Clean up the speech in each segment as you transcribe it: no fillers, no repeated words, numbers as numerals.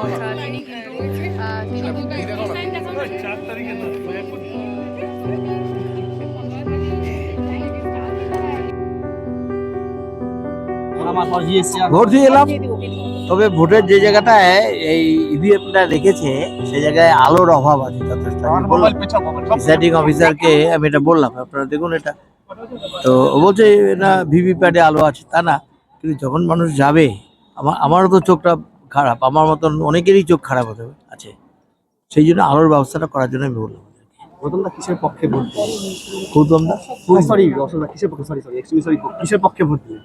কথা তিনি কিন্তু ভোট দিয়ে এলাম। তবে ভোটের যে জায়গাটায় এই ইভিএমটা রেখেছে সেই জায়গায় আলোর অভাব আছে যথেষ্ট। প্রিসাইডিং অফিসারকে আমি এটা বললাম, আপনারা দেখুন এটা। তো ও বলছে না ভিভিপ্যাটে আলো আছে, তা না। কিন্তু যখন মানুষ যাবে, আমারও তো চোখটা খারাপ, আমার মতন অনেকেরই চোখ খারাপ হতে আছে, সেই জন্য আলোর ব্যবস্থাটা করার জন্য আমি বললাম। গৌতমদা কিসের পক্ষে ভোট দিলেন? গৌতমদা সরি গৌতমদা কিসের পক্ষে কিসের পক্ষে ভোট দিলেন?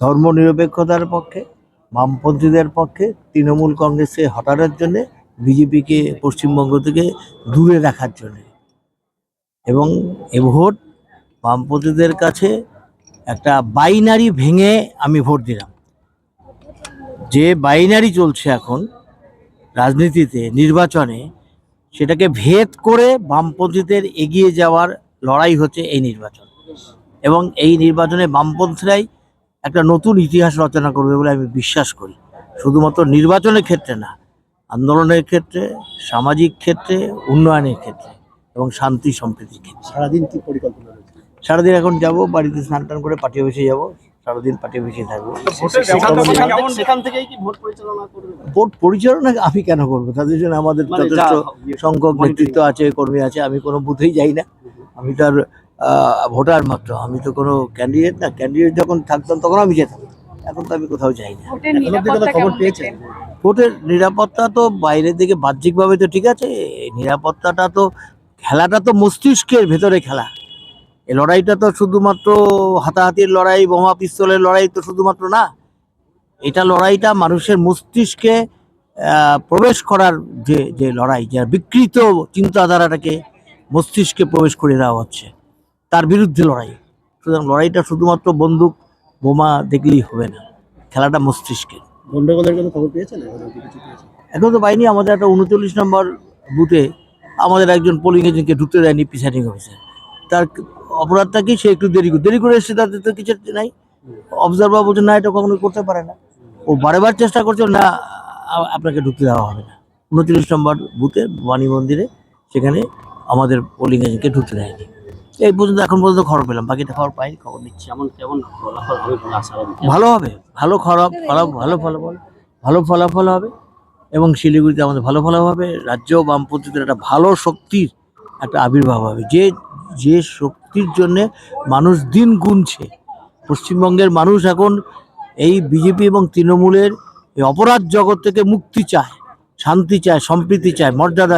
ধর্ম নিরপেক্ষতার পক্ষে, বামপন্থীদের পক্ষে, তৃণমূল কংগ্রেসে হটানোর জন্যে, বিজেপিকে পশ্চিমবঙ্গ থেকে দূরে রাখার জন্যে। এবং এ ভোট বামপন্থীদের কাছে একটা বাইনারি ভেঙে আমি ভোট দিলাম। যে বাইনারি চলছে এখন রাজনীতিতে, নির্বাচনে, সেটাকে ভেদ করে বামপন্থীদের এগিয়ে যাওয়ার লড়াই হচ্ছে এই নির্বাচন। এবং এই নির্বাচনে বামপন্থীরাই একটা নতুন ইতিহাস রচনা করবে বলে আমি বিশ্বাস করি। শুধুমাত্র নির্বাচনের ক্ষেত্রে না, আন্দোলনের ক্ষেত্রে, সামাজিক ক্ষেত্রে, উন্নয়নের ক্ষেত্রে এবং শান্তি সম্প্রীতির ক্ষেত্রে। সারাদিন কি পরিকল্পনা রয়েছে? সারাদিন এখন যাব, বাড়িতে স্নান টান করে পার্টি অফিসে যাবো, সারাদিন পার্টি অফিসে থাকবো। সেখান থেকেই কি ভোট পরিচালনা করবে? ভোট পরিচালনা আমি কেন করবো? তাদের জন্য আমাদের যথেষ্ট সংখ্যক নেতৃত্ব আছে, কর্মী আছে। আমি কোনো বুথেই যাই না, আমি তার ভোটার মাত্র, আমি তো কোনো ক্যান্ডিডেট না। ক্যান্ডিডেট যখন থাকতাম তখন আমি যেতাম, এখন তো আমি কোথাও যাই না। খবর পেয়েছেন? ভোটের নিরাপত্তা তো বাইরের দিকে বাহ্যিকভাবে তো ঠিক আছে, নিরাপত্তাটা তো, খেলাটা তো মস্তিষ্কের ভেতরে খেলা। এই লড়াইটা তো শুধুমাত্র হাতাহাতির লড়াই, বোমা পিস্তলের লড়াই তো শুধুমাত্র না। এটা লড়াইটা মানুষের মস্তিষ্কে প্রবেশ করার যে লড়াই, যার বিকৃত চিন্তাধারাটাকে মস্তিষ্কে প্রবেশ করে দেওয়া হচ্ছে, তার বিরুদ্ধে লড়াই। সুতরাং লড়াইটা শুধুমাত্র বন্দুক বোমা দেখলেই হবে না, খেলাটা মস্তিষ্কের। গন্ডগোলের কোনো খবর পেয়েছেন? এখন তো পাইনি। আমাদের একটা 39 নম্বর বুথে আমাদের একজন পোলিং এজেন্টকে ঢুকতে দেয়নি প্রিসাইডিং অফিসার। তার অপরাধটা কি? সে একটু দেরি করে এসছে, তাদের তো কিছু নাই। অবজারভার বলছে না, এটা কখনো করতে পারে না। ও বারেবার চেষ্টা করছে, না আপনাকে ঢুকতে দেওয়া হবে না। 39 নম্বর বুথে বাণী মন্দিরে, সেখানে আমাদের পোলিং এজেন্টকে ঢুকতে দেয়নি। এই পর্যন্ত, এখন পর্যন্ত খবর পেলাম, বাকিটা খবর পাই, খবর নিচ্ছি। কেমন ফলাফল হবে বলে আশা রাখছেন? ভালো হবে, ভালো ফলাফল হবে। এবং শিলিগুড়িতে আমাদের ভালো ফলাফল হবে। রাজ্য বামপন্থীদের একটা ভালো শক্তির একটা আবির্ভাব হবে, যে শক্তির জন্যে মানুষ দিন গুনছে। পশ্চিমবঙ্গের মানুষ এখন এই বিজেপি এবং তৃণমূলের এই অপরাধ জগৎ থেকে মুক্তি চায়, শান্তি চায়, সম্প্রীতি চায়, মর্যাদা